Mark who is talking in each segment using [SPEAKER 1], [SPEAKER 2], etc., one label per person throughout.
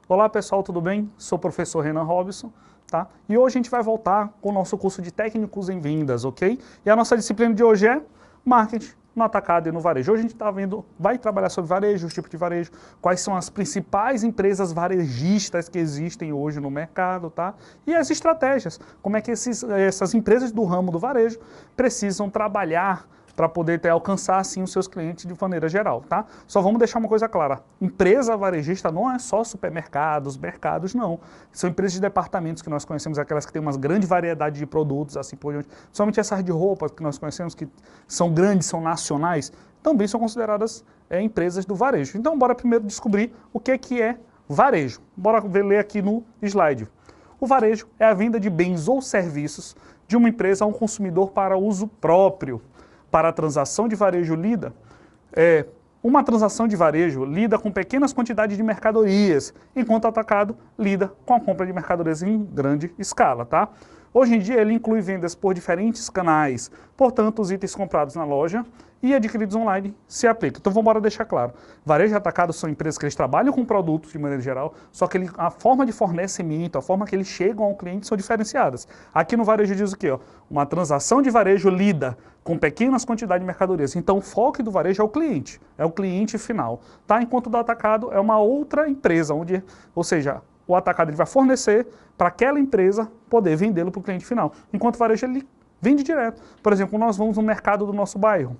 [SPEAKER 1] Olá pessoal, tudo bem? Sou o professor Renan Robson, tá? E hoje a gente vai voltar com o nosso curso de técnicos em vendas, ok? E a nossa disciplina de hoje é marketing no atacado e no varejo. Hoje a gente vai trabalhar sobre varejo, os tipos de varejo, quais são as principais empresas varejistas que existem hoje no mercado, tá? E as estratégias, como é que essas empresas do ramo do varejo precisam trabalhar para poder alcançar, assim, os seus clientes de maneira geral, tá? Só vamos deixar uma coisa clara, empresa varejista não é só supermercados, mercados, não. São empresas de departamentos que nós conhecemos, aquelas que têm uma grande variedade de produtos, assim por diante. Somente essas de roupa que nós conhecemos, que são grandes, são nacionais, também são consideradas empresas do varejo. Então, bora primeiro descobrir o que é varejo. Bora ler aqui no slide. O varejo é a venda de bens ou serviços de uma empresa a um consumidor para uso próprio. Para a transação de varejo uma transação de varejo lida com pequenas quantidades de mercadorias, enquanto o atacado lida com a compra de mercadorias em grande escala, tá? Hoje em dia ele inclui vendas por diferentes canais, portanto os itens comprados na loja e adquiridos online se aplicam. Então vamos deixar claro, varejo e atacado são empresas que eles trabalham com produtos de maneira geral, só que a forma de fornecimento, a forma que eles chegam ao cliente são diferenciadas. Aqui no varejo diz o quê? Uma transação de varejo lida com pequenas quantidades de mercadorias. Então o foco do varejo é o cliente final, tá? Enquanto o do atacado é uma outra empresa, ou seja, o atacado ele vai fornecer para aquela empresa poder vendê-lo para o cliente final. Enquanto o varejo ele vende direto. Por exemplo, nós vamos no mercado do nosso bairro,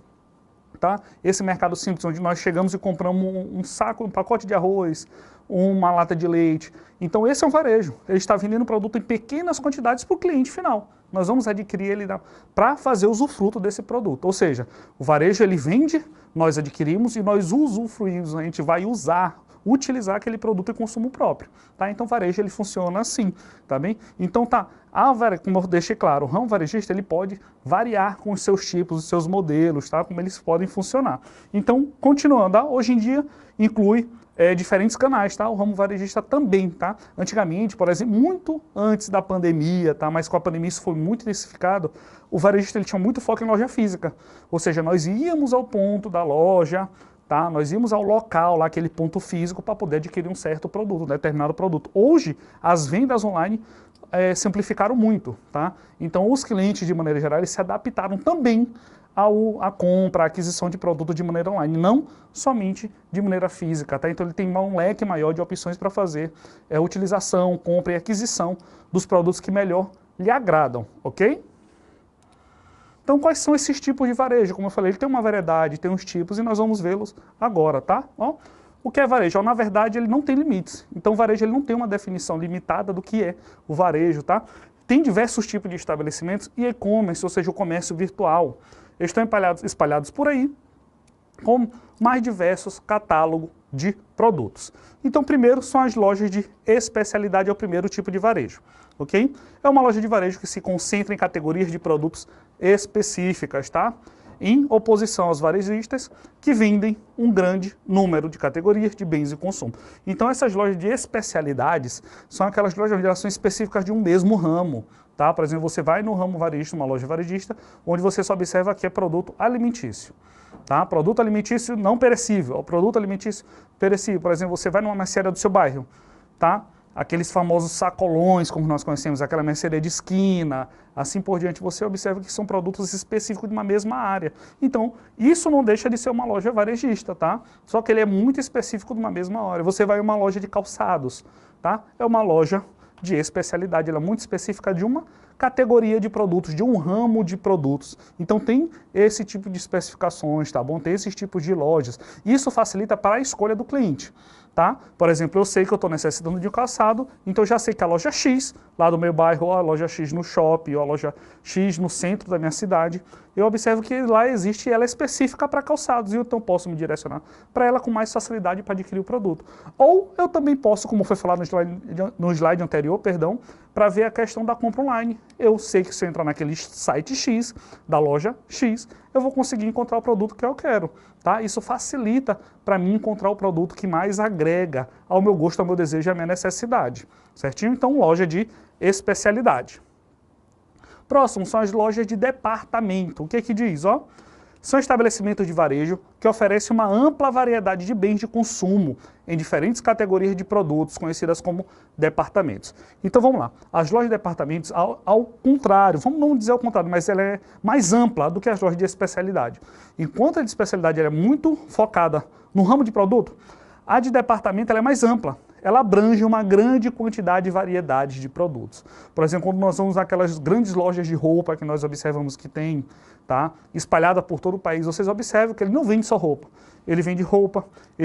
[SPEAKER 1] tá? Esse mercado simples, onde nós chegamos e compramos um pacote de arroz, uma lata de leite. Então esse é um varejo. Ele está vendendo o produto em pequenas quantidades para o cliente final. Nós vamos adquirir ele para fazer usufruto desse produto. Ou seja, o varejo ele vende, nós adquirimos e nós usufruímos. A gente vai utilizar aquele produto em consumo próprio, tá? Então o varejo ele funciona assim, tá bem? Então como eu deixei claro, o ramo varejista ele pode variar com os seus tipos, os seus modelos, tá? Como eles podem funcionar. Então, continuando, hoje em dia inclui diferentes canais, tá? O ramo varejista também, tá? Antigamente, por exemplo, muito antes da pandemia, tá? Mas com a pandemia isso foi muito intensificado, o varejista ele tinha muito foco em loja física, ou seja, nós íamos ao ponto da loja, tá? Nós íamos ao local, lá, aquele ponto físico, para poder adquirir um certo produto, um determinado produto. Hoje, as vendas online simplificaram muito, tá? Então, os clientes, de maneira geral, eles se adaptaram também à compra, à aquisição de produto de maneira online, não somente de maneira física, tá? Então, ele tem um leque maior de opções para fazer utilização, compra e aquisição dos produtos que melhor lhe agradam, ok? Então, quais são esses tipos de varejo? Como eu falei, ele tem uma variedade, tem uns tipos, e nós vamos vê-los agora, tá? Ó, o que é varejo? Na verdade, ele não tem limites. Então, o varejo ele não tem uma definição limitada do que é o varejo, tá? Tem diversos tipos de estabelecimentos e e-commerce, ou seja, o comércio virtual. Eles estão espalhados por aí, com mais diversos catálogos de produtos. Então, primeiro são as lojas de especialidade, é o primeiro tipo de varejo, ok? É uma loja de varejo que se concentra em categorias de produtos específicas, tá? Em oposição aos varejistas que vendem um grande número de categorias de bens e consumo. Então essas lojas de especialidades são aquelas lojas onde elas são específicas de um mesmo ramo, tá? Por exemplo, você vai no ramo varejista, uma loja varejista, onde você só observa que é produto alimentício, tá? Produto alimentício não perecível, o produto alimentício perecível. Por exemplo, você vai numa mercearia do seu bairro, tá? Aqueles famosos sacolões, como nós conhecemos, aquela mercearia de esquina, assim por diante, você observa que são produtos específicos de uma mesma área. Então, isso não deixa de ser uma loja varejista, tá? Só que ele é muito específico de uma mesma área. Você vai em uma loja de calçados, tá? É uma loja de especialidade, ela é muito específica de uma categoria de produtos, de um ramo de produtos. Então tem esse tipo de especificações, tá bom? Tem esses tipos de lojas. Isso facilita para a escolha do cliente, tá? Por exemplo, eu sei que eu estou necessitando de um calçado, então eu já sei que a loja X, lá do meu bairro, ou a loja X no shopping, ou a loja X no centro da minha cidade, eu observo que lá existe e ela é específica para calçados, e eu então posso me direcionar para ela com mais facilidade para adquirir o produto. Ou eu também posso, como foi falado no slide anterior, perdão, para ver a questão da compra online. Eu sei que se eu entrar naquele site X, da loja X, eu vou conseguir encontrar o produto que eu quero, tá? Isso facilita para mim encontrar o produto que mais agrega ao meu gosto, ao meu desejo e à minha necessidade, certinho? Então, loja de especialidade. Próximo são as lojas de departamento. O que que diz? Ó, são estabelecimentos de varejo que oferecem uma ampla variedade de bens de consumo em diferentes categorias de produtos, conhecidas como departamentos. Então vamos lá, as lojas de departamentos, ao contrário, vamos não dizer ao contrário, mas ela é mais ampla do que as lojas de especialidade. Enquanto a de especialidade ela é muito focada no ramo de produto, a de departamento ela é mais ampla. Ela abrange uma grande quantidade e variedade de produtos. Por exemplo, quando nós vamos naquelas grandes lojas de roupa que nós observamos que tem, tá, espalhada por todo o país, vocês observam que ele não vende só roupa. Ele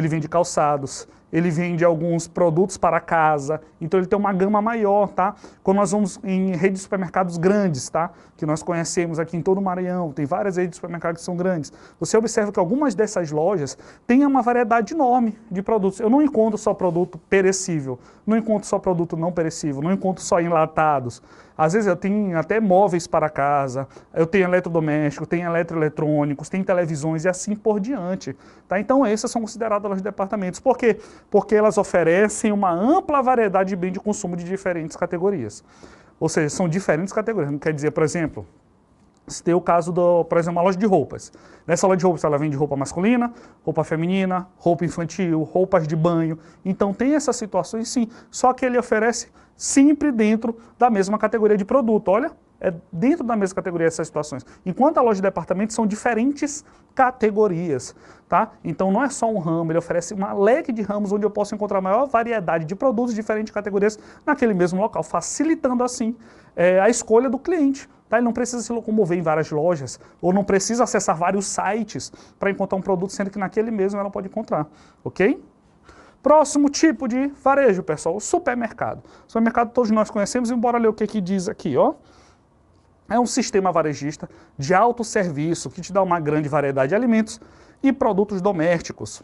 [SPEAKER 1] vende calçados, ele vende alguns produtos para casa, então ele tem uma gama maior, tá? Quando nós vamos em redes de supermercados grandes, tá? Que nós conhecemos aqui em todo o Maranhão, tem várias redes de supermercados que são grandes. Você observa que algumas dessas lojas têm uma variedade enorme de produtos. Eu não encontro só produto perecível, não encontro só produto não perecível, não encontro só enlatados. Às vezes eu tenho até móveis para casa, eu tenho eletrodomésticos, tenho eletroeletrônicos, tenho televisões e assim por diante. Tá? Então essas são consideradas lojas de departamentos. Por quê? Porque elas oferecem uma ampla variedade de bens de consumo de diferentes categorias. Ou seja, são diferentes categorias. Não quer dizer, por exemplo, se tem o caso, por exemplo, uma loja de roupas. Nessa loja de roupas ela vende roupa masculina, roupa feminina, roupa infantil, roupas de banho. Então tem essas situações sim, só que ele oferece sempre dentro da mesma categoria de produto. Olha, é dentro da mesma categoria essas situações. Enquanto a loja de departamento são diferentes categorias, tá? Então não é só um ramo, ele oferece uma leque de ramos onde eu posso encontrar maior variedade de produtos de diferentes categorias naquele mesmo local, facilitando assim a escolha do cliente. Tá? Ele não precisa se locomover em várias lojas, ou não precisa acessar vários sites para encontrar um produto, sendo que naquele mesmo ela pode encontrar, ok? Próximo tipo de varejo, pessoal, o supermercado. O supermercado todos nós conhecemos, embora ler o que diz aqui, ó. É um sistema varejista de autosserviço que te dá uma grande variedade de alimentos e produtos domésticos,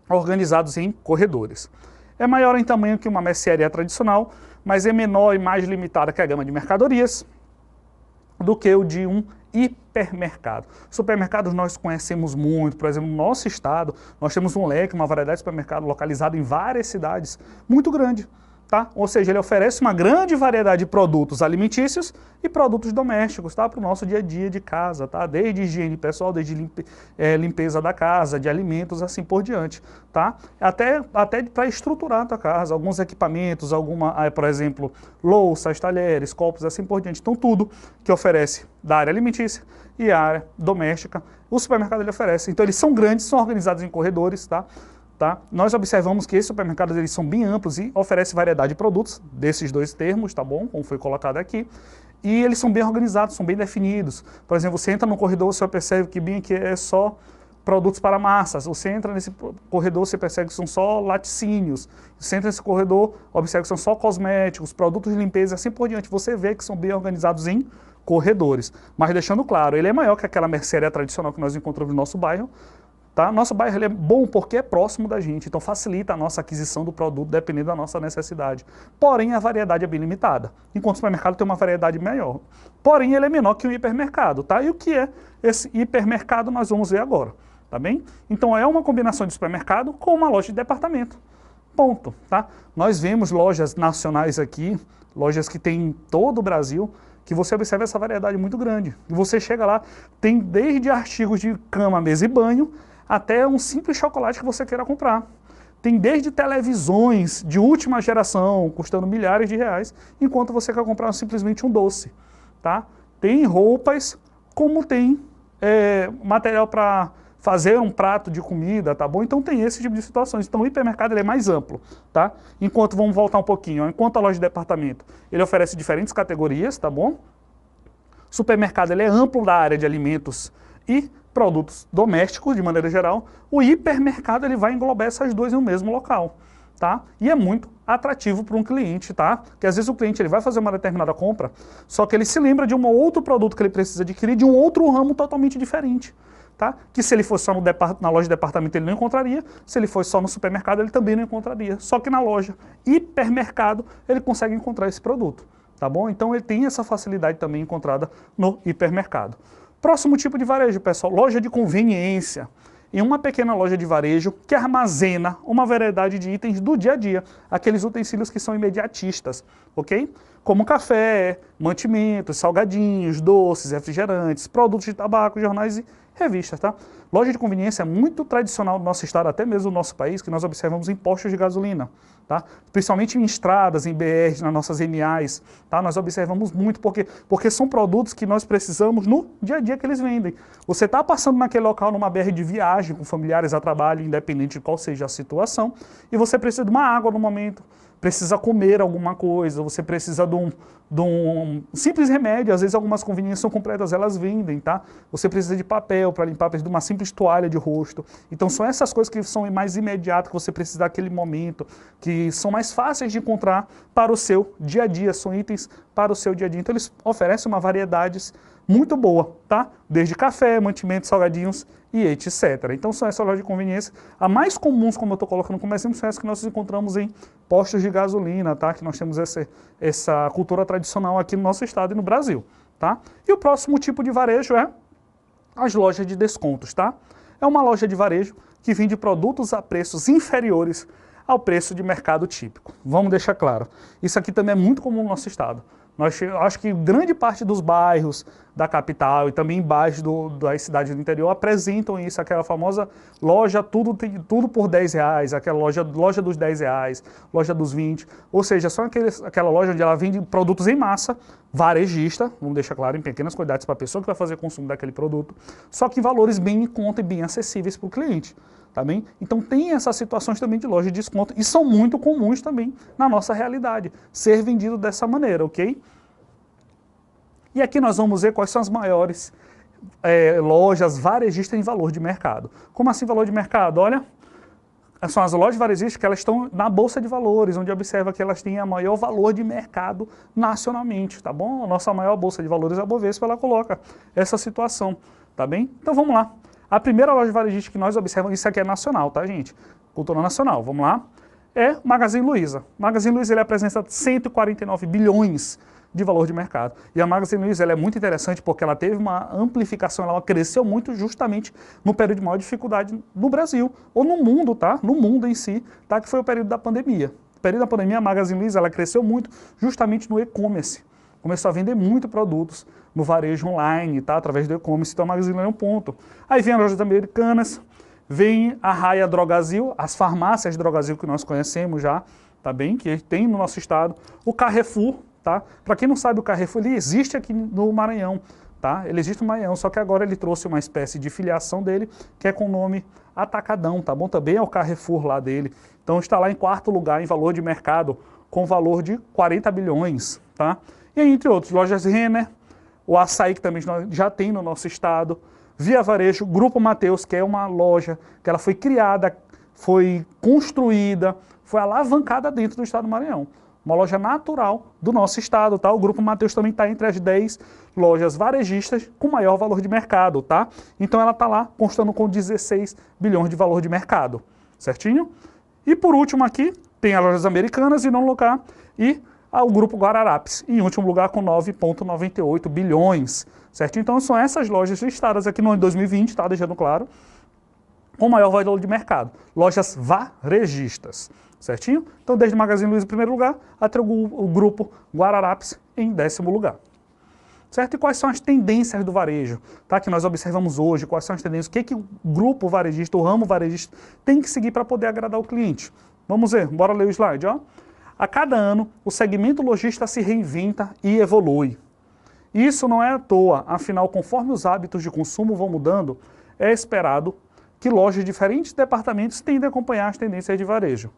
[SPEAKER 1] organizados em corredores. É maior em tamanho que uma mercearia tradicional, mas é menor e mais limitada que a gama de mercadorias do que o de um hipermercado. Supermercados nós conhecemos muito, por exemplo, no nosso estado, nós temos um leque, uma variedade de supermercado localizado em várias cidades, muito grande. Tá? Ou seja, ele oferece uma grande variedade de produtos alimentícios e produtos domésticos, tá? Para o nosso dia a dia de casa, tá? Desde higiene pessoal, desde limpeza da casa, de alimentos, assim por diante, tá? Até para estruturar a tua casa, alguns equipamentos, por exemplo, louças, talheres, copos, assim por diante. Então tudo que oferece da área alimentícia e a área doméstica, o supermercado ele oferece. Então eles são grandes, são organizados em corredores, tá? Tá? Nós observamos que esses supermercados eles são bem amplos e oferecem variedade de produtos, desses dois termos, tá bom? Como foi colocado aqui. E eles são bem organizados, são bem definidos. Por exemplo, você entra no corredor, você percebe que bem aqui é só produtos para massas. Você entra nesse corredor, você percebe que são só laticínios. Você entra nesse corredor, observa que são só cosméticos, produtos de limpeza e assim por diante. Você vê que são bem organizados em corredores. Mas deixando claro, ele é maior que aquela mercearia tradicional que nós encontramos no nosso bairro. Tá? Nosso bairro ele é bom porque é próximo da gente, então facilita a nossa aquisição do produto dependendo da nossa necessidade. Porém, a variedade é bem limitada, enquanto o supermercado tem uma variedade maior. Porém, ele é menor que o hipermercado. Tá? E o que é esse hipermercado nós vamos ver agora. Tá bem? Então é uma combinação de supermercado com uma loja de departamento. Ponto. Tá? Nós vemos lojas nacionais aqui, lojas que tem em todo o Brasil, que você observa essa variedade muito grande. E você chega lá, tem desde artigos de cama, mesa e banho, até um simples chocolate que você queira comprar. Tem desde televisões de última geração, custando milhares de reais, enquanto você quer comprar simplesmente um doce. Tá? Tem roupas, como tem material para fazer um prato de comida, tá bom? Então tem esse tipo de situações. Então o hipermercado ele é mais amplo, tá? Enquanto, vamos voltar um pouquinho, enquanto a loja de departamento, ele oferece diferentes categorias, tá bom? O supermercado ele é amplo da área de alimentos e produtos domésticos, de maneira geral. O hipermercado ele vai englobar essas duas no mesmo local, tá? E é muito atrativo para um cliente, tá? Porque às vezes o cliente ele vai fazer uma determinada compra, só que ele se lembra de um outro produto que ele precisa adquirir de um outro ramo totalmente diferente. Tá? Que se ele fosse só na loja de departamento ele não encontraria, se ele fosse só no supermercado ele também não encontraria. Só que na loja hipermercado ele consegue encontrar esse produto, tá bom? Então ele tem essa facilidade também encontrada no hipermercado. Próximo tipo de varejo, pessoal, loja de conveniência. Em uma pequena loja de varejo que armazena uma variedade de itens do dia a dia, aqueles utensílios que são imediatistas, ok? como café, mantimentos, salgadinhos, doces, refrigerantes, produtos de tabaco, jornais e revistas, tá? Loja de conveniência é muito tradicional do nosso estado, até mesmo do nosso país, que nós observamos em postos de gasolina, tá? Principalmente em estradas, em BRs, nas nossas MAs, tá? Nós observamos muito, porque são produtos que nós precisamos no dia a dia que eles vendem. Você está passando naquele local numa BR de viagem, com familiares a trabalho, independente de qual seja a situação, e você precisa de uma água no momento, precisa comer alguma coisa, você precisa de um simples remédio, às vezes algumas conveniências são completas, elas vendem, tá? Você precisa de papel para limpar, precisa de uma simples toalha de rosto. Então são essas coisas que são mais imediatas, que você precisa daquele momento, que são mais fáceis de encontrar para o seu dia a dia, são itens para o seu dia a dia. Então eles oferecem uma variedade muito boa, tá? Desde café, mantimentos, salgadinhos e etc. Então são essas lojas de conveniência. A mais comuns, como eu estou colocando como exemplo, são essas que nós encontramos em postos de gasolina, tá? Que nós temos essa cultura tradicional aqui no nosso estado e no Brasil, tá? E o próximo tipo de varejo é as lojas de descontos, tá? É uma loja de varejo que vende produtos a preços inferiores ao preço de mercado típico. Vamos deixar claro. Isso aqui também é muito comum no nosso estado. Acho que grande parte dos bairros da capital e também bairros das cidades do interior apresentam isso, aquela famosa loja tudo por R$10, aquela loja dos R$10, loja dos 20, ou seja, só aquela loja onde ela vende produtos em massa, varejista, vamos deixar claro, em pequenas quantidades para a pessoa que vai fazer consumo daquele produto, só que em valores bem em conta e bem acessíveis para o cliente. Tá bem? Então tem essas situações também de loja de desconto e são muito comuns também na nossa realidade, ser vendido dessa maneira, ok? E aqui nós vamos ver quais são as maiores lojas varejistas em valor de mercado. Como assim valor de mercado? Olha, são as lojas varejistas que elas estão na Bolsa de Valores, onde observa que elas têm a maior valor de mercado nacionalmente, tá bom? A nossa maior Bolsa de Valores é a Bovespa, ela coloca essa situação, tá bem? Então vamos lá. A primeira loja varejista que nós observamos, isso aqui é nacional, tá, gente? Cultura nacional, vamos lá. É o Magazine Luiza. O Magazine Luiza ele apresenta 149 bilhões de valor de mercado. E a Magazine Luiza ela é muito interessante porque ela teve uma amplificação, ela cresceu muito justamente no período de maior dificuldade no Brasil, ou no mundo, tá? No mundo em si, tá? Que foi o período da pandemia. No período da pandemia, a Magazine Luiza ela cresceu muito justamente no e-commerce. Começou a vender muito produtos no varejo online, tá? Através do e-commerce, então a Magazine Luiza é um ponto. Aí vem as lojas americanas, vem a Raia Drogasil, as farmácias Drogasil que nós conhecemos já, tá bem? Que tem no nosso estado. O Carrefour, tá? Para quem não sabe, o Carrefour ele existe aqui no Maranhão, tá? Ele existe no Maranhão, só que agora ele trouxe uma espécie de filiação dele, que é com o nome Atacadão, tá bom? Também é o Carrefour lá dele. Então está lá em quarto lugar em valor de mercado, com valor de 40 bilhões, tá? E aí, entre outros, lojas Renner, o Açaí, que também já tem no nosso estado, Via Varejo, Grupo Mateus, que é uma loja que ela foi criada, foi construída, foi alavancada dentro do estado do Maranhão. Uma loja natural do nosso estado, tá? O Grupo Mateus também está entre as 10 lojas varejistas com maior valor de mercado, tá? Então ela está lá constando com 16 bilhões de valor de mercado, certinho? E por último aqui, tem as lojas americanas em nono lugar e o Grupo Guararapes, em último lugar com 9,98 bilhões, certo? Então são essas lojas listadas aqui no ano de 2020, tá? Deixando claro, com maior valor de mercado. Lojas varejistas, certinho? Então desde o Magazine Luiza em primeiro lugar, até o Grupo Guararapes em 10º lugar. Certo? E quais são as tendências do varejo, tá? Que nós observamos hoje, quais são as tendências, o que o grupo varejista, o ramo varejista tem que seguir para poder agradar o cliente. Vamos ver, bora ler o slide, ó. A cada ano, o segmento lojista se reinventa e evolui. Isso não é à toa, afinal, conforme os hábitos de consumo vão mudando, é esperado que lojas de diferentes departamentos tendem a acompanhar as tendências de varejo.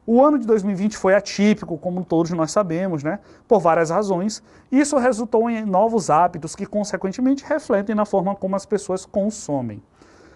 [SPEAKER 1] O ano de 2020 foi atípico, como todos nós sabemos, né? Por várias razões. Isso resultou em novos hábitos que, consequentemente, refletem na forma como as pessoas consomem.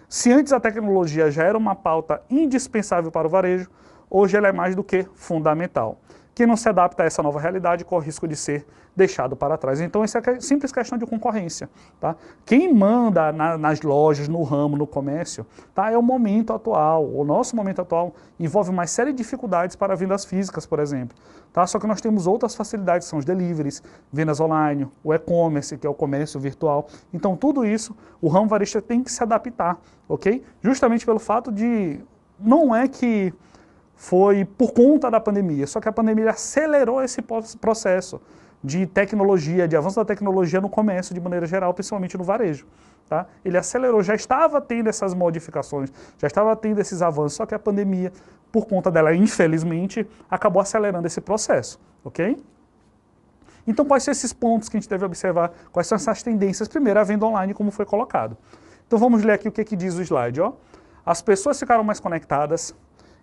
[SPEAKER 1] Se antes a tecnologia já era uma pauta indispensável para o varejo, hoje ela é mais do que fundamental. Quem não se adapta a essa nova realidade corre o risco de ser deixado para trás. Então isso é simples questão de concorrência, tá? Quem manda nas lojas, no ramo, no comércio, tá? É o momento atual. O nosso momento atual envolve uma série de dificuldades para vendas físicas, por exemplo, tá? Só que nós temos outras facilidades, são os deliveries, vendas online, o e-commerce, que é o comércio virtual. Então tudo isso, o ramo varejista tem que se adaptar, ok? Justamente pelo fato de, não é que foi por conta da pandemia, só que a pandemia acelerou esse processo de tecnologia, de avanço da tecnologia no comércio de maneira geral, principalmente no varejo. Tá? Ele acelerou, já estava tendo essas modificações, já estava tendo esses avanços, só que a pandemia, por conta dela, infelizmente, acabou acelerando esse processo, ok? Então, quais são esses pontos que a gente deve observar? Quais são essas tendências? Primeiro, a venda online, como foi colocado. Então, vamos ler aqui o que diz o slide. Ó. As pessoas ficaram mais conectadas,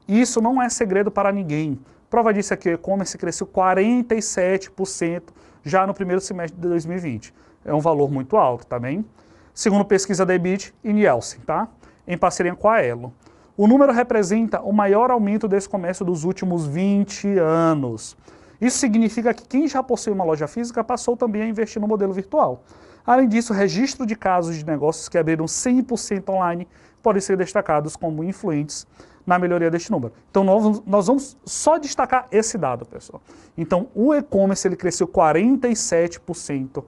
[SPEAKER 1] e isso não é segredo para ninguém. Prova disso é que o e-commerce cresceu 47% já no primeiro semestre de 2020. É um valor muito alto, tá bem? Segundo pesquisa da Ebit e Nielsen, tá? Em parceria com a Elo. O número representa o maior aumento desse comércio dos últimos 20 anos. Isso significa que quem já possui uma loja física passou também a investir no modelo virtual. Além disso, o registro de casos de negócios que abriram 100% online podem ser destacados como influentes na melhoria deste número. Então, nós vamos só destacar esse dado, pessoal. Então, o e-commerce ele cresceu 47%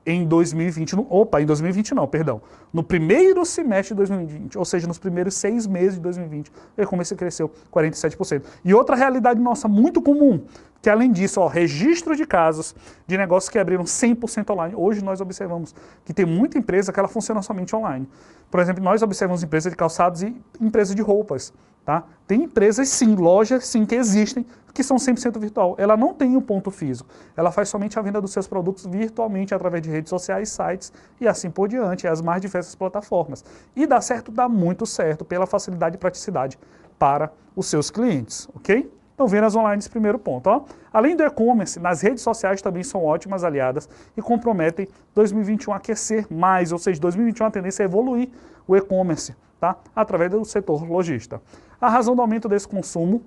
[SPEAKER 1] em 2020, em 2020 não, perdão, no primeiro semestre de 2020, ou seja, nos primeiros 6 meses de 2020, o e-commerce cresceu 47%. E outra realidade nossa muito comum, que além disso, ó, registro de casos de negócios que abriram 100% online. Hoje nós observamos que tem muita empresa que ela funciona somente online. Por exemplo, nós observamos empresas de calçados e empresas de roupas. Tá? Tem empresas sim, lojas sim que existem, que são 100% virtual. Ela não tem um ponto físico. Ela faz somente a venda dos seus produtos virtualmente através de redes sociais, sites e assim por diante, as mais diversas plataformas. E dá certo, dá muito certo, pela facilidade e praticidade para os seus clientes, ok? Então, vendas online, esse primeiro ponto. Ó. Além do e-commerce, nas redes sociais também são ótimas aliadas e comprometem 2021 a aquecer mais, ou seja, 2021 a tendência é evoluir o e-commerce, tá? Através do setor lojista. A razão do aumento desse consumo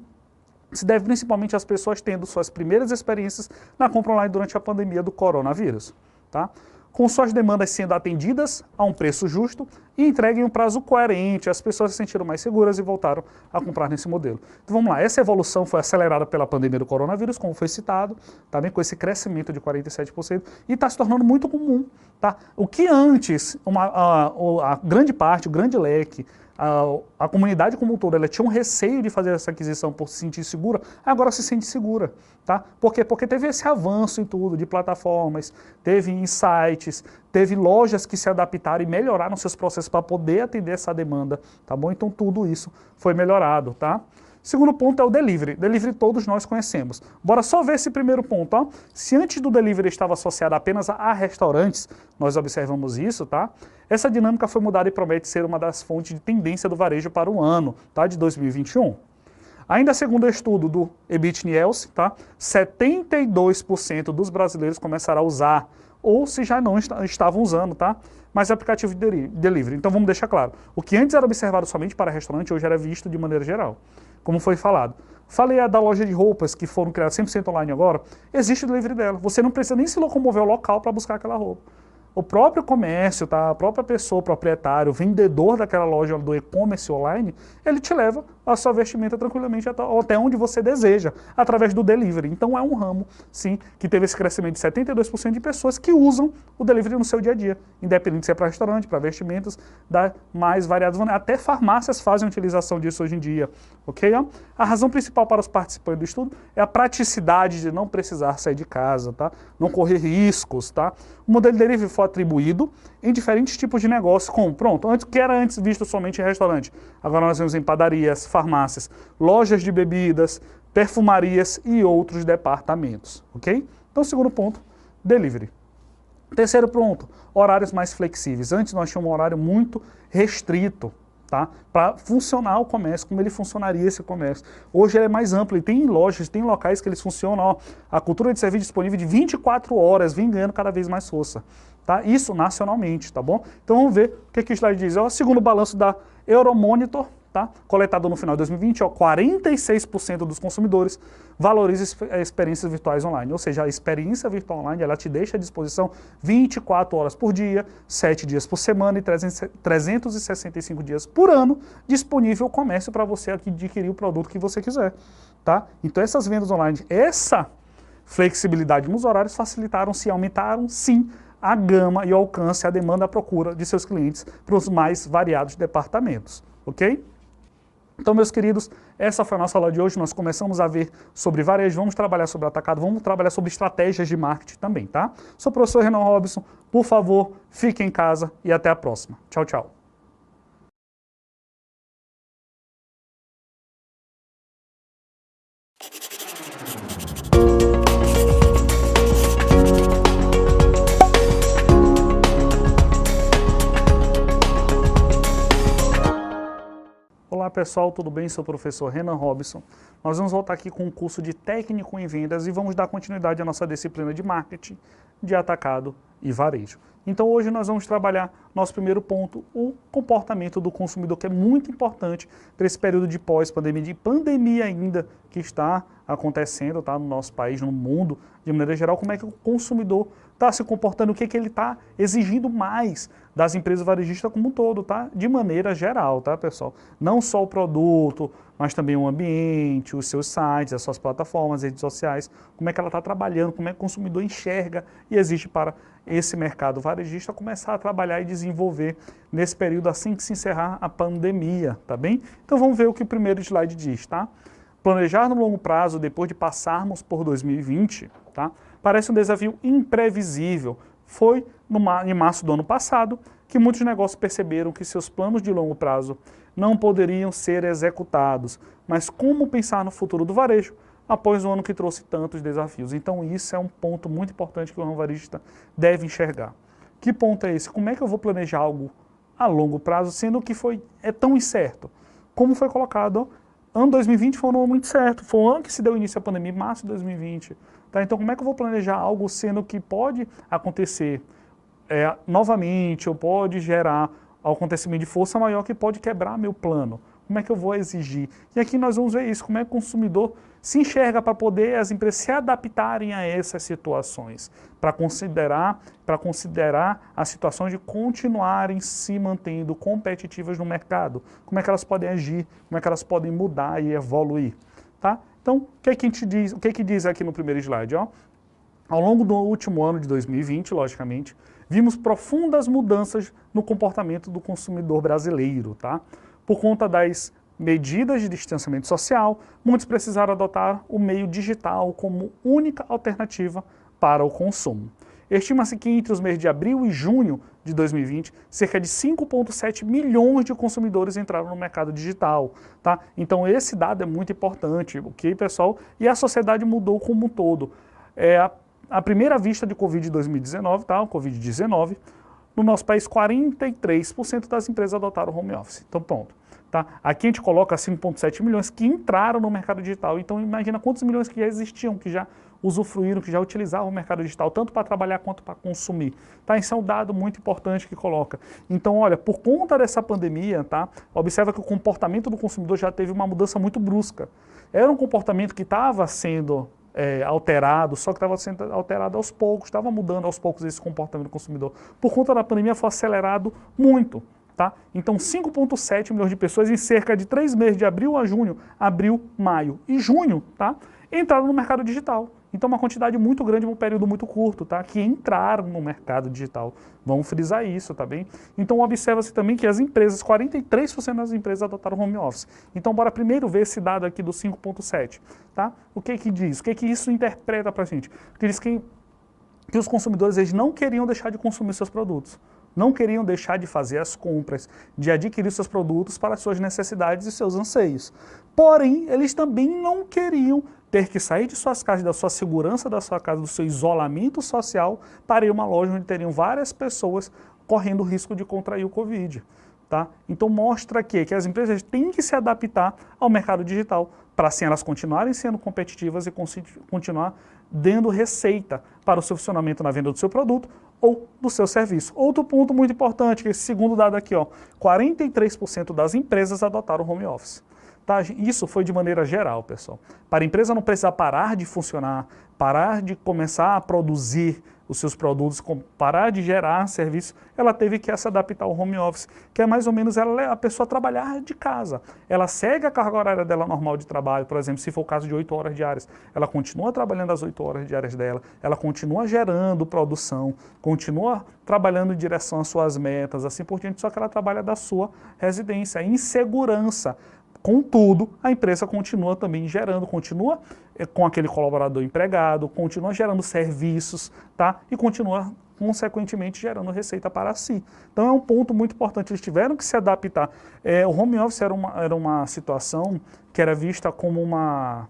[SPEAKER 1] se deve principalmente às pessoas tendo suas primeiras experiências na compra online durante a pandemia do coronavírus. Tá? Com suas demandas sendo atendidas a um preço justo e entregue em um prazo coerente, as pessoas se sentiram mais seguras e voltaram a comprar nesse modelo. Então vamos lá, essa evolução foi acelerada pela pandemia do coronavírus, como foi citado, também com esse crescimento de 47%, e está se tornando muito comum. Tá? O que antes, a grande parte, o grande leque, a comunidade como um todo, ela tinha um receio de fazer essa aquisição por se sentir segura, agora se sente segura. Tá? Por quê? Porque teve esse avanço em tudo, de plataformas, teve insights, teve lojas que se adaptaram e melhoraram seus processos para poder atender essa demanda. Tá bom? Então tudo isso foi melhorado. Tá? Segundo ponto é o delivery. Delivery todos nós conhecemos. Bora só ver esse primeiro ponto. Ó. Se antes do delivery estava associado apenas a restaurantes, nós observamos isso, tá? Essa dinâmica foi mudada e promete ser uma das fontes de tendência do varejo para o ano, tá? De 2021. Ainda segundo o estudo do Ebit Nielsen, tá? 72% dos brasileiros começaram a usar, ou se já não estavam usando, tá? Mas aplicativo de delivery. Então vamos deixar claro. O que antes era observado somente para restaurante, hoje era visto de maneira geral. Como foi falado. Falei da loja de roupas que foram criadas 100% online agora, existe o delivery dela. Você não precisa nem se locomover ao local para buscar aquela roupa. O próprio comércio, tá? A própria pessoa, o proprietário, o vendedor daquela loja do e-commerce online, ele te leva a sua vestimenta tranquilamente até onde você deseja, através do delivery. Então é um ramo, sim, que teve esse crescimento de 72% de pessoas que usam o delivery no seu dia a dia, independente se é para restaurante, para vestimentos, da mais variados. Até farmácias fazem utilização disso hoje em dia, ok? A razão principal para os participantes do estudo é a praticidade de não precisar sair de casa, tá? Não correr riscos, tá? O modelo de delivery foi atribuído em diferentes tipos de negócios, como, que era antes visto somente em restaurante. Agora nós vemos em padarias, farmácias, lojas de bebidas, perfumarias e outros departamentos, ok? Então, segundo ponto, delivery. Terceiro ponto, horários mais flexíveis. Antes nós tínhamos um horário muito restrito, tá? Para funcionar o comércio, como ele funcionaria esse comércio. Hoje ele é mais amplo e tem lojas, tem locais que eles funcionam, ó, a cultura de serviço disponível de 24 horas, vem ganhando cada vez mais força. Tá? Isso nacionalmente, tá bom? Então vamos ver o que o slide diz. Ó, segundo o balanço da Euromonitor, tá? Coletado no final de 2020, ó, 46% dos consumidores valorizam experiências virtuais online. Ou seja, a experiência virtual online ela te deixa à disposição 24 horas por dia, 7 dias por semana e 365 dias por ano disponível o comércio para você adquirir o produto que você quiser. Tá? Então essas vendas online, essa flexibilidade nos horários facilitaram-se e aumentaram, sim, a gama e o alcance, a demanda, a procura de seus clientes para os mais variados departamentos, ok? Então, meus queridos, essa foi a nossa aula de hoje. Nós começamos a ver sobre varejo, vamos trabalhar sobre atacado, vamos trabalhar sobre estratégias de marketing também, tá? Sou o professor Renan Robson. Por favor, fique em casa e até a próxima. Tchau, tchau. Olá pessoal, tudo bem? Sou o professor Renan Robson. Nós vamos voltar aqui com um curso de técnico em vendas e vamos dar continuidade à nossa disciplina de marketing, de atacado e varejo. Então hoje nós vamos trabalhar nosso primeiro ponto, o comportamento do consumidor, que é muito importante para esse período de pós-pandemia, de pandemia ainda que está acontecendo, tá, no nosso país, no mundo, de maneira geral, como é que o consumidor está se comportando, o que ele está exigindo mais das empresas varejistas como um todo, tá? De maneira geral, tá, pessoal? Não só o produto, mas também o ambiente, os seus sites, as suas plataformas, redes sociais, como é que ela está trabalhando, como é que o consumidor enxerga e exige para esse mercado varejista começar a trabalhar e desenvolver nesse período assim que se encerrar a pandemia, tá bem? Então vamos ver o que o primeiro slide diz, tá? Planejar no longo prazo depois de passarmos por 2020, tá? Parece um desafio imprevisível. Foi em março do ano passado que muitos negócios perceberam que seus planos de longo prazo não poderiam ser executados. Mas como pensar no futuro do varejo após um ano que trouxe tantos desafios? Então isso é um ponto muito importante que o ramo varejista deve enxergar. Que ponto é esse? Como é que eu vou planejar algo a longo prazo, sendo que é tão incerto? Como foi colocado, ano 2020 foi um ano muito certo, foi um ano que se deu início à pandemia, março de 2020. Tá? Então como é que eu vou planejar algo sendo que pode acontecer novamente, ou pode gerar um acontecimento de força maior que pode quebrar meu plano? Como é que eu vou exigir? E aqui nós vamos ver isso, como é que o consumidor se enxerga para poder as empresas se adaptarem a essas situações, para considerar a situação de continuarem se mantendo competitivas no mercado. Como é que elas podem agir, como é que elas podem mudar e evoluir. Tá? Então, o que a gente diz, o que diz aqui no primeiro slide? Ó? Ao longo do último ano de 2020, logicamente, vimos profundas mudanças no comportamento do consumidor brasileiro. Tá? Por conta das medidas de distanciamento social, muitos precisaram adotar o meio digital como única alternativa para o consumo. Estima-se que entre os meses de abril e junho de 2020, cerca de 5,7 milhões de consumidores entraram no mercado digital. Tá? Então esse dado é muito importante, ok, pessoal? E a sociedade mudou como um todo. A primeira vista de Covid 2019, tá? O Covid-19, no nosso país 43% das empresas adotaram o home office. Então pronto. Tá? Aqui a gente coloca 5,7 milhões que entraram no mercado digital. Então imagina quantos milhões que já existiam, que já usufruíram, que já utilizavam o mercado digital, tanto para trabalhar quanto para consumir. Tá? Isso é um dado muito importante que coloca. Então, olha, por conta dessa pandemia, tá? Observa que o comportamento do consumidor já teve uma mudança muito brusca. Era um comportamento que estava sendo alterado, só que estava sendo alterado aos poucos, estava mudando aos poucos esse comportamento do consumidor. Por conta da pandemia foi acelerado muito. Tá? Então 5,7 milhões de pessoas em cerca de 3 meses, de abril a junho, abril, maio e junho, tá? Entraram no mercado digital. Então uma quantidade muito grande em um período muito curto, tá? Que entraram no mercado digital. Vamos frisar isso, tá bem? Então observa-se também que as empresas, 43% das empresas adotaram home office. Então bora primeiro ver esse dado aqui do 5,7, tá? O que que diz? O que que isso interpreta pra gente? Porque diz que os consumidores eles não queriam deixar de consumir seus produtos. Não queriam deixar de fazer as compras, de adquirir seus produtos para suas necessidades e seus anseios. Porém, eles também não queriam ter que sair de suas casas, da sua segurança da sua casa, do seu isolamento social, para ir a uma loja onde teriam várias pessoas correndo o risco de contrair o Covid. Tá? Então mostra que as empresas têm que se adaptar ao mercado digital, para assim elas continuarem sendo competitivas e continuar dando receita para o seu funcionamento na venda do seu produto ou do seu serviço. Outro ponto muito importante, que esse segundo dado aqui, ó, 43% das empresas adotaram o home office. Tá? Isso foi de maneira geral, pessoal. Para a empresa não precisar parar de funcionar, parar de começar a produzir os seus produtos, parar de gerar serviço, ela teve que se adaptar ao home office, que é mais ou menos a pessoa trabalhar de casa. Ela segue a carga horária dela normal de trabalho, por exemplo, se for o caso de 8 horas diárias, ela continua trabalhando as 8 horas diárias dela, ela continua gerando produção, continua trabalhando em direção às suas metas, assim por diante, só que ela trabalha da sua residência, em segurança, Contudo, a empresa continua também gerando, continua com aquele colaborador empregado, continua gerando serviços, tá? E continua, consequentemente, gerando receita para si. Então é um ponto muito importante, eles tiveram que se adaptar. O home office era uma situação que era vista como uma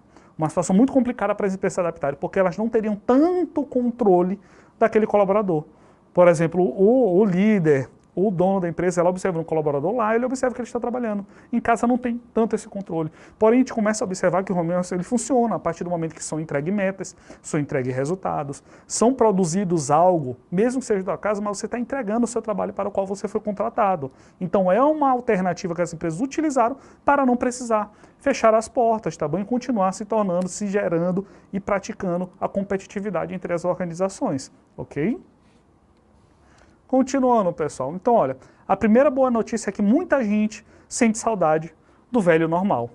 [SPEAKER 1] situação muito complicada para as empresas se adaptarem, porque elas não teriam tanto controle daquele colaborador. Por exemplo, o líder, o dono da empresa, ela observa um colaborador lá, ele observa que ele está trabalhando. Em casa não tem tanto esse controle. Porém, a gente começa a observar que o home office ele funciona a partir do momento que são entregues metas, são entregues resultados, são produzidos algo, mesmo que seja da casa, mas você está entregando o seu trabalho para o qual você foi contratado. Então é uma alternativa que as empresas utilizaram para não precisar fechar as portas, tá bom? E continuar se tornando, se gerando e praticando a competitividade entre as organizações, ok? Continuando, pessoal. Então, olha, a primeira boa notícia é que muita gente sente saudade do velho normal.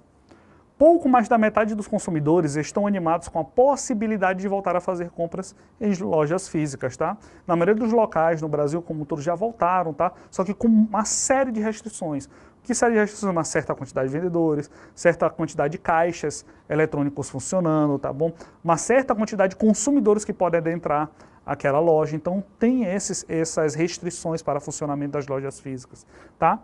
[SPEAKER 1] Pouco mais da metade dos consumidores estão animados com a possibilidade de voltar a fazer compras em lojas físicas, tá? Na maioria dos locais no Brasil, como todos já voltaram, tá? Só que com uma série de restrições. Que série de restrições? Uma certa quantidade de vendedores, certa quantidade de caixas eletrônicos funcionando, tá bom? Uma certa quantidade de consumidores que podem adentrar aquela loja. Então, tem essas restrições para o funcionamento das lojas físicas, tá?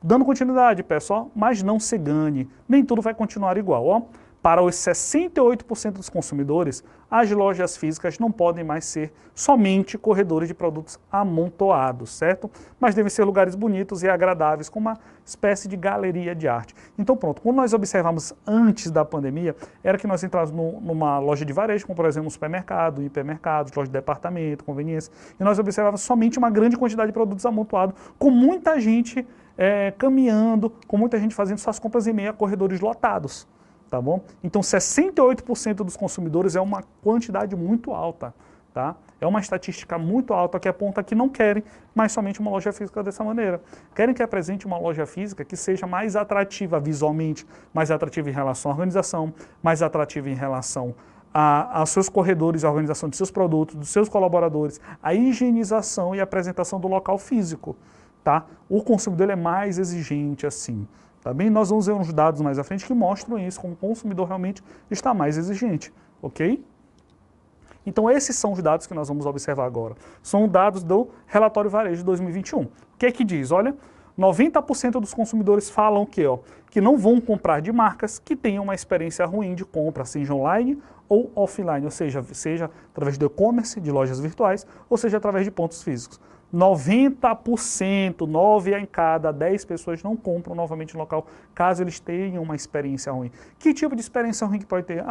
[SPEAKER 1] Dando continuidade, pessoal, mas não se engane, nem tudo vai continuar igual, ó. Para os 68% dos consumidores, as lojas físicas não podem mais ser somente corredores de produtos amontoados, certo? Mas devem ser lugares bonitos e agradáveis, com uma espécie de galeria de arte. Então pronto, quando nós observamos antes da pandemia, era que nós entrávamos numa loja de varejo, como por exemplo um supermercado, hipermercados, loja de departamento, conveniência, e nós observávamos somente uma grande quantidade de produtos amontoados, com muita gente caminhando, com muita gente fazendo suas compras em meio a corredores lotados. Tá bom? Então 68% dos consumidores é uma quantidade muito alta, tá? É uma estatística muito alta que aponta que não querem mais somente uma loja física dessa maneira. Querem que apresente uma loja física que seja mais atrativa visualmente, mais atrativa em relação à organização, mais atrativa em relação aos seus corredores, a organização de seus produtos, dos seus colaboradores, a higienização e a apresentação do local físico, tá? O consumidor é mais exigente assim. Tá bem? Nós vamos ver uns dados mais à frente que mostram isso, como o consumidor realmente está mais exigente, ok? Então esses são os dados que nós vamos observar agora. São dados do Relatório Varejo de 2021. O que é que diz? Olha, 90% dos consumidores falam que não vão comprar de marcas que tenham uma experiência ruim de compra, seja online ou offline, ou seja através do e-commerce, de lojas virtuais, ou seja através de pontos físicos. 90%, 9 em cada 10 pessoas não compram novamente no local, caso eles tenham uma experiência ruim. Que tipo de experiência ruim que pode ter?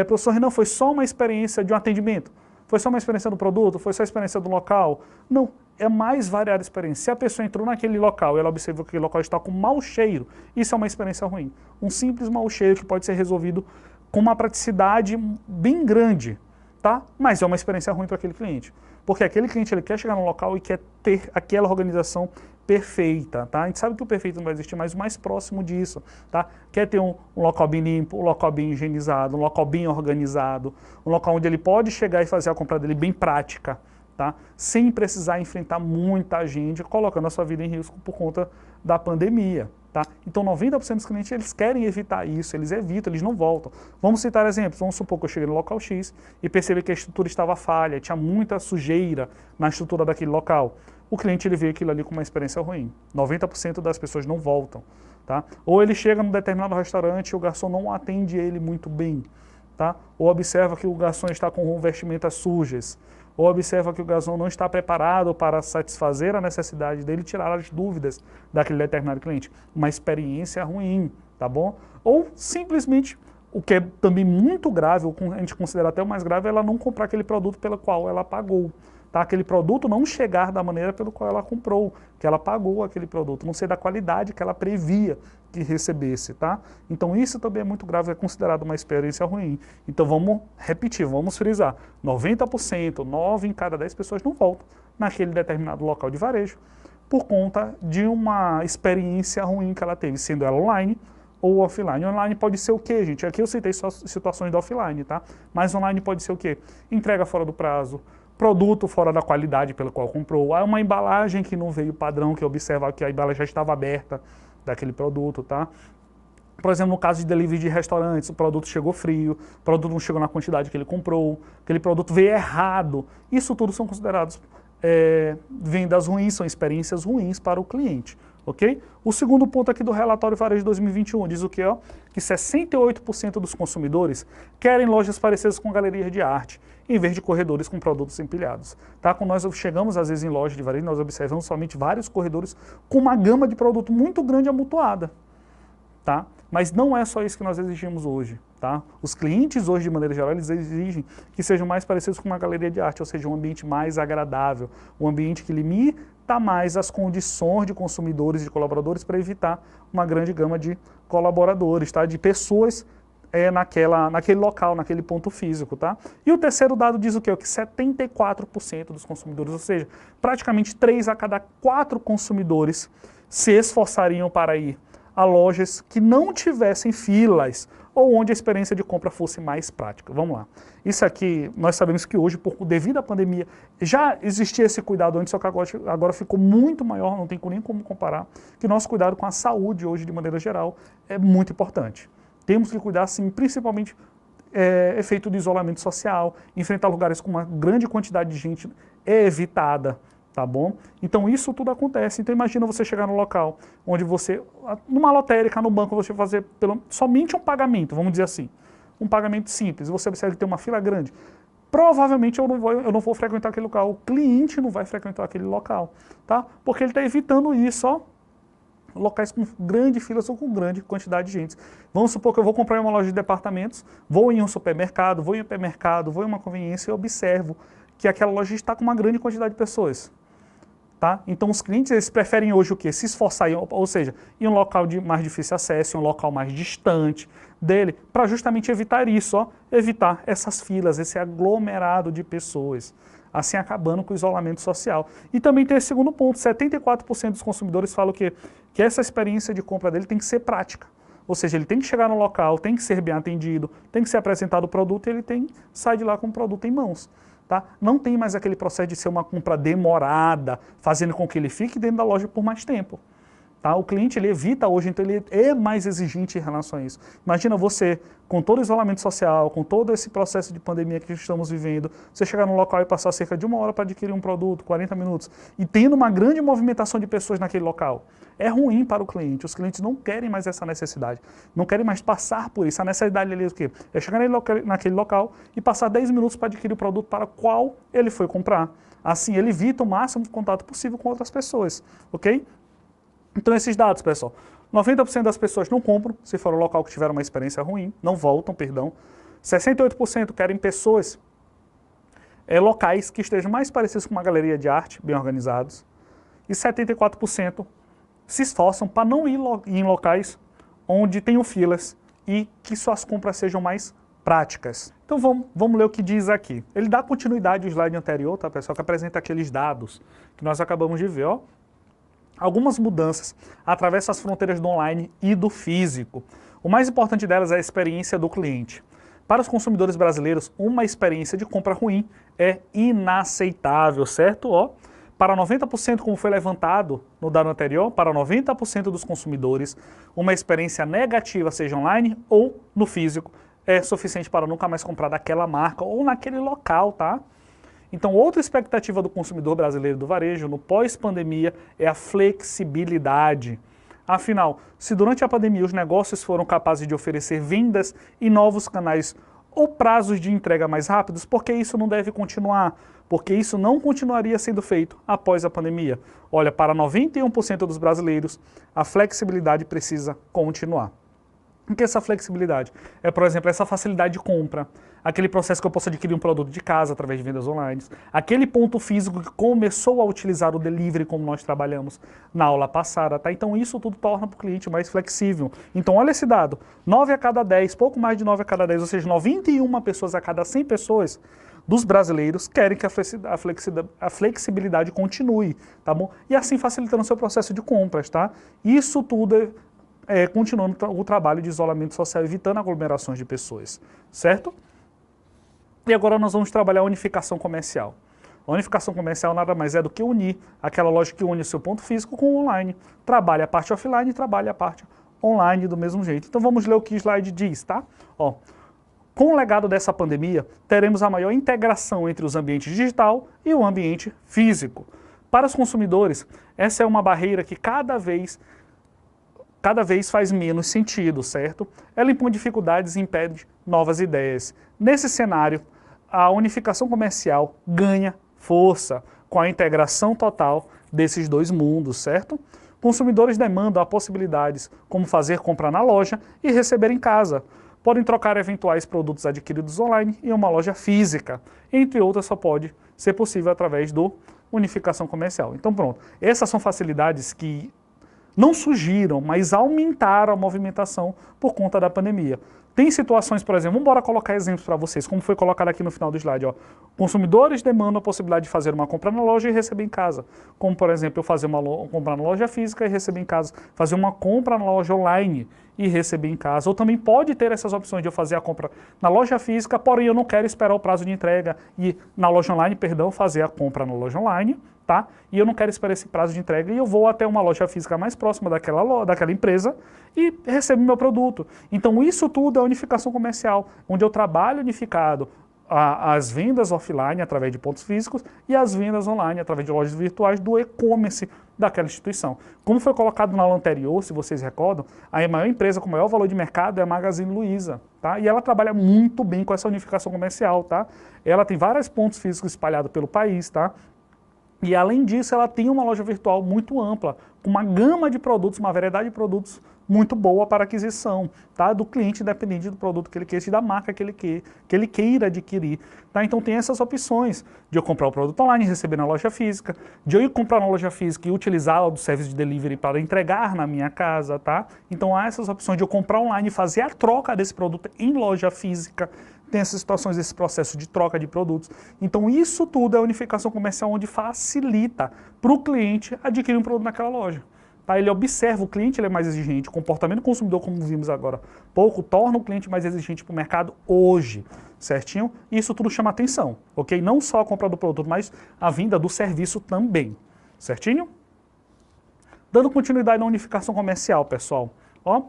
[SPEAKER 1] Professor Renan, foi só uma experiência de um atendimento? Foi só uma experiência do produto? Foi só a experiência do local? Não, é mais variada a experiência. Se a pessoa entrou naquele local e ela observou que aquele local está com mau cheiro, isso é uma experiência ruim. Um simples mau cheiro que pode ser resolvido com uma praticidade bem grande, tá? Mas é uma experiência ruim para aquele cliente. Porque aquele cliente ele quer chegar no local e quer ter aquela organização perfeita, tá? A gente sabe que o perfeito não vai existir, mas o mais próximo disso, tá? Quer ter um local bem limpo, um local bem higienizado, um local bem organizado, um local onde ele pode chegar e fazer a compra dele bem prática, tá? Sem precisar enfrentar muita gente, colocando a sua vida em risco por conta da pandemia, tá? Então 90% dos clientes eles querem evitar isso, eles evitam, eles não voltam. Vamos citar exemplos, vamos supor que eu cheguei no local X e percebi que a estrutura estava falha, tinha muita sujeira na estrutura daquele local. O cliente ele vê aquilo ali com uma experiência ruim. 90% das pessoas não voltam, tá? Ou ele chega num determinado restaurante e o garçom não atende ele muito bem, tá? Ou observa que o garçom está com vestimentas sujas, ou observa que o garçom não está preparado para satisfazer a necessidade dele, tirar as dúvidas daquele determinado cliente. Uma experiência ruim, tá bom? Ou simplesmente, o que é também muito grave, a gente considera até o mais grave, é ela não comprar aquele produto pelo qual ela pagou. Tá? Aquele produto não chegar da maneira pelo qual ela comprou, que ela pagou aquele produto, não ser da qualidade que ela previa que recebesse, tá? Então isso também é muito grave, é considerado uma experiência ruim. Então vamos repetir, vamos frisar, 90%, 9 em cada 10 pessoas não voltam naquele determinado local de varejo por conta de uma experiência ruim que ela teve, sendo ela online ou offline. Online pode ser o quê, gente? Aqui eu citei só situações do offline, tá? Mas online pode ser o quê? Entrega fora do prazo, produto fora da qualidade pelo qual comprou, uma embalagem que não veio padrão, que observa que a embalagem já estava aberta daquele produto, tá? Por exemplo, no caso de delivery de restaurantes, o produto chegou frio, o produto não chegou na quantidade que ele comprou, aquele produto veio errado. Isso tudo são considerados vendas ruins, são experiências ruins para o cliente. Ok? O segundo ponto aqui do relatório Varejo 2021 diz o quê? Ó? Que 68% dos consumidores querem lojas parecidas com galerias de arte, em vez de corredores com produtos empilhados. Tá? Quando nós chegamos às vezes em loja de varejo, nós observamos somente vários corredores com uma gama de produto muito grande amontoada. Tá? Mas não é só isso que nós exigimos hoje. Tá? Os clientes hoje, de maneira geral, eles exigem que sejam mais parecidos com uma galeria de arte, ou seja, um ambiente mais agradável, um ambiente que limita mais as condições de consumidores e de colaboradores para evitar uma grande gama de colaboradores, tá? De pessoas naquele local, naquele ponto físico. Tá? E o terceiro dado diz o quê? Que 74% dos consumidores, ou seja, praticamente 3 a cada 4 consumidores se esforçariam para ir a lojas que não tivessem filas ou onde a experiência de compra fosse mais prática. Vamos lá. Isso aqui, nós sabemos que hoje, devido à pandemia, já existia esse cuidado antes, só que agora ficou muito maior, não tem nem como comparar, que nosso cuidado com a saúde hoje, de maneira geral, é muito importante. Temos que cuidar, sim, principalmente efeito de isolamento social, enfrentar lugares com uma grande quantidade de gente evitada. Tá bom? Então isso tudo acontece. Então imagina você chegar no local onde você, numa lotérica, no banco, você fazer somente um pagamento, vamos dizer assim, um pagamento simples, e você observa que tem uma fila grande. Provavelmente eu não vou frequentar aquele local, o cliente não vai frequentar aquele local, tá? Porque ele está evitando isso, ó, locais com grande filas ou com grande quantidade de gente. Vamos supor que eu vou comprar em uma loja de departamentos, vou em um supermercado, vou em um hipermercado, vou em uma conveniência e observo que aquela loja está com uma grande quantidade de pessoas. Tá? Então os clientes eles preferem hoje o quê? Se esforçar, ou seja, em um local de mais difícil acesso, em um local mais distante dele, para justamente evitar isso, ó, evitar essas filas, esse aglomerado de pessoas, assim acabando com o isolamento social. E também tem esse segundo ponto, 74% dos consumidores falam que essa experiência de compra dele tem que ser prática. Ou seja, ele tem que chegar no local, tem que ser bem atendido, tem que ser apresentado o produto e ele tem que sair de lá com o produto em mãos. Tá? Não tem mais aquele processo de ser uma compra demorada, fazendo com que ele fique dentro da loja por mais tempo. Tá? O cliente ele evita hoje, então ele é mais exigente em relação a isso. Imagina você, com todo o isolamento social, com todo esse processo de pandemia que estamos vivendo, você chegar num local e passar cerca de 1 hora para adquirir um produto, 40 minutos, e tendo uma grande movimentação de pessoas naquele local. É ruim para o cliente, os clientes não querem mais essa necessidade, não querem mais passar por isso. A necessidade ali é o quê? É chegar naquele local e passar 10 minutos para adquirir o produto para o qual ele foi comprar. Assim ele evita o máximo de contato possível com outras pessoas, ok? Então esses dados, pessoal, 90% das pessoas não compram, se for um local que tiver uma experiência ruim, não voltam, perdão. 68% querem pessoas, locais que estejam mais parecidos com uma galeria de arte, bem organizados. E 74% se esforçam para não ir em locais onde tenham filas e que suas compras sejam mais práticas. Então vamos ler o que diz aqui. Ele dá continuidade ao slide anterior, tá, pessoal, que apresenta aqueles dados que nós acabamos de ver, ó. Algumas mudanças atravessam as fronteiras do online e do físico. O mais importante delas é a experiência do cliente. Para os consumidores brasileiros, uma experiência de compra ruim é inaceitável, certo? Ó, para 90%, como foi levantado no dado anterior, para 90% dos consumidores, uma experiência negativa, seja online ou no físico, é suficiente para nunca mais comprar daquela marca ou naquele local, tá? Então, outra expectativa do consumidor brasileiro do varejo no pós-pandemia é a flexibilidade. Afinal, se durante a pandemia os negócios foram capazes de oferecer vendas em novos canais ou prazos de entrega mais rápidos, por que isso não deve continuar? Porque isso não continuaria sendo feito após a pandemia. Olha, para 91% dos brasileiros, a flexibilidade precisa continuar. O que é essa flexibilidade? É, por exemplo, essa facilidade de compra, aquele processo que eu posso adquirir um produto de casa através de vendas online, aquele ponto físico que começou a utilizar o delivery como nós trabalhamos na aula passada, tá? Então isso tudo torna para o cliente mais flexível. Então olha esse dado, 9 a cada 10, pouco mais de 9 a cada 10, ou seja, 91 pessoas a cada 100 pessoas dos brasileiros querem que a flexibilidade continue, tá bom? E assim facilitando o seu processo de compras, tá? Isso tudo continuando o trabalho de isolamento social, evitando aglomerações de pessoas, certo? E agora nós vamos trabalhar a unificação comercial. A unificação comercial nada mais é do que unir aquela loja que une o seu ponto físico com o online. Trabalha a parte offline e trabalha a parte online do mesmo jeito. Então vamos ler o que o slide diz, tá? Ó, com o legado dessa pandemia, teremos a maior integração entre os ambientes digital e o ambiente físico. Para os consumidores, essa é uma barreira que cada vez faz menos sentido, certo? Ela impõe dificuldades e impede novas ideias. Nesse cenário, a unificação comercial ganha força com a integração total desses dois mundos, certo? Consumidores demandam a possibilidades como fazer compra na loja e receber em casa. Podem trocar eventuais produtos adquiridos online em uma loja física. Entre outras, só pode ser possível através do unificação comercial. Então pronto, essas são facilidades que não surgiram, mas aumentaram a movimentação por conta da pandemia. Tem situações, por exemplo, vamos colocar exemplos para vocês, como foi colocado aqui no final do slide. Ó. Consumidores demandam a possibilidade de fazer uma compra na loja e receber em casa. Como, por exemplo, eu fazer uma compra na loja física e receber em casa. Fazer uma compra na loja online e receber em casa. Ou também pode ter essas opções de eu fazer a compra na loja física, porém eu não quero esperar o prazo de entrega e na loja online, perdão, fazer a compra na loja online, tá? E eu não quero esperar esse prazo de entrega e eu vou até uma loja física mais próxima daquela empresa e recebo meu produto. Então isso tudo é unificação comercial, onde eu trabalho unificado as vendas offline através de pontos físicos e as vendas online através de lojas virtuais do e-commerce daquela instituição. Como foi colocado na aula anterior, se vocês recordam, a maior empresa com maior valor de mercado é a Magazine Luiza, tá? E ela trabalha muito bem com essa unificação comercial, tá? Ela tem vários pontos físicos espalhados pelo país, tá? E além disso, ela tem uma loja virtual muito ampla, com uma gama de produtos, uma variedade de produtos muito boa para aquisição, tá? Do cliente, independente do produto que ele queira, da marca que ele queira adquirir. Tá? Então tem essas opções de eu comprar o produto online e receber na loja física, de eu ir comprar na loja física e utilizar o serviço de delivery para entregar na minha casa. Tá? Então há essas opções de eu comprar online e fazer a troca desse produto em loja física. Tem essas situações, esse processo de troca de produtos. Então isso tudo é unificação comercial onde facilita para o cliente adquirir um produto naquela loja. Tá? Ele observa, o cliente ele é mais exigente, o comportamento do consumidor, como vimos agora pouco, torna o cliente mais exigente para o mercado hoje, certinho? E isso tudo chama atenção, ok? Não só a compra do produto, mas a vinda do serviço também, certinho? Dando continuidade na unificação comercial, pessoal, ó.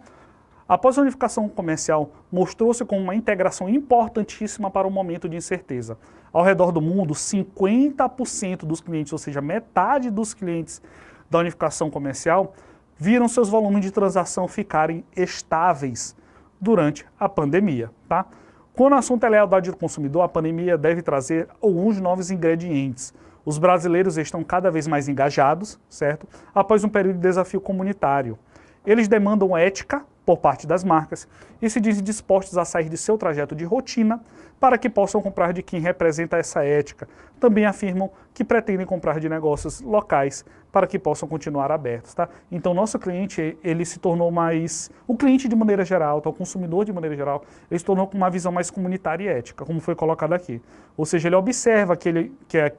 [SPEAKER 1] Após a unificação comercial, mostrou-se como uma integração importantíssima para o momento de incerteza. Ao redor do mundo, 50% dos clientes, ou seja, metade dos clientes da unificação comercial, viram seus volumes de transação ficarem estáveis durante a pandemia. Tá? Quando o assunto é lealdade do consumidor, a pandemia deve trazer alguns novos ingredientes. Os brasileiros estão cada vez mais engajados, certo? Após um período de desafio comunitário. Eles demandam ética por parte das marcas e se dizem dispostos a sair de seu trajeto de rotina para que possam comprar de quem representa essa ética. Também afirmam que pretendem comprar de negócios locais para que possam continuar abertos. Tá? Então, nosso cliente, ele se tornou mais... O cliente de maneira geral, tá? O consumidor de maneira geral, ele se tornou com uma visão mais comunitária e ética, como foi colocado aqui. Ou seja, ele observa que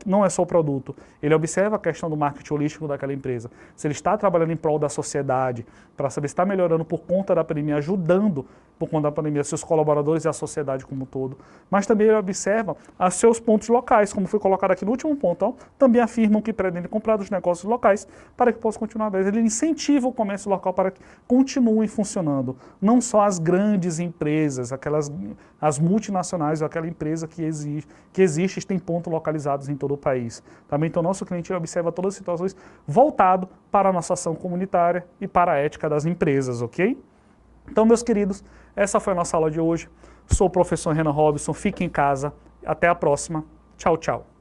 [SPEAKER 1] não é só o produto, ele observa a questão do marketing holístico daquela empresa. Se ele está trabalhando em prol da sociedade, para saber se está melhorando por conta da pandemia, ajudando por conta da pandemia seus colaboradores e a sociedade como um todo. Mas também ele observa os seus pontos locais, como foi colocado aqui no último ponto. Ó, também afirmam que pretendem comprar dos negócios locais para que possam continuar abertos. Ele incentiva o comércio local para que continue funcionando. Não só as grandes empresas, as multinacionais, ou aquela empresa que existe e tem pontos localizados em todo o país. Também então nosso cliente observa todas as situações voltado para a nossa ação comunitária e para a ética das empresas, ok? Então, meus queridos, essa foi a nossa aula de hoje. Sou o professor Renan Robson, fique em casa. Até a próxima. Tchau, tchau.